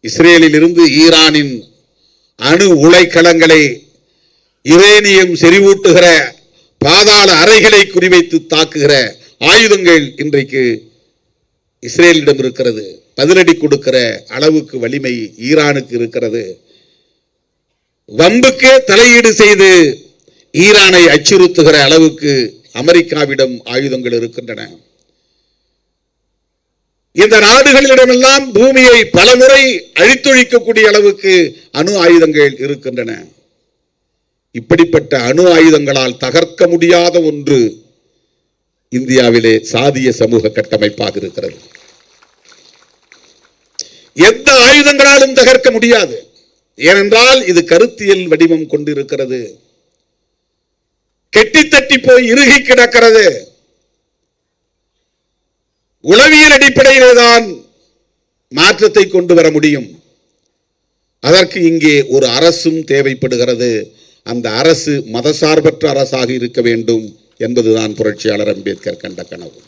இஸ்ரேலில் இருந்து ஈரானின் அணு உலைக்களங்களை யுரேனியம் செறிவூட்டுகிற பாதாள அறைகளை குறிவைத்து தாக்குகிற ஆயுதங்கள் இன்றைக்கு இஸ்ரேலிடம் இருக்கிறது. பதிலடி கொடுக்கிற அளவுக்கு வலிமை ஈரானுக்கு இருக்கிறது. வம்புக்கே தலையீடு செய்து ஈரானை அச்சுறுத்துகிற அளவுக்கு அமெரிக்காவிடம் ஆயுதங்கள் இருக்கின்றன. இந்த நாடுகளிடமெல்லாம் பூமியை பலமுறை அழித்தொழிக்கக்கூடிய அளவுக்கு அணு ஆயுதங்கள் இருக்கின்றன. இப்படிப்பட்ட அணு ஆயுதங்களால் தகர்க்க முடியாத ஒன்று இந்தியாவிலே சாதிய சமூக கட்டமைப்பாக இருக்கிறது. எந்த ஆயுதங்களாலும் தகர்க்க முடியாது. ஏனென்றால் இது கருத்தியல் வடிவம் கொண்டிருக்கிறது. கெட்டித்தட்டி போய் இறுகி கிடக்கிறது. உளவியல் அடிப்படையிலே தான் மாற்றத்தை கொண்டு வர முடியும். அதற்கு இங்கே ஒரு அரசும் தேவைப்படுகிறது. அந்த அரசு மதசார்பற்ற அரசாக இருக்க வேண்டும் என்பதுதான் புரட்சியாளர் அம்பேத்கர் கண்ட கனவு.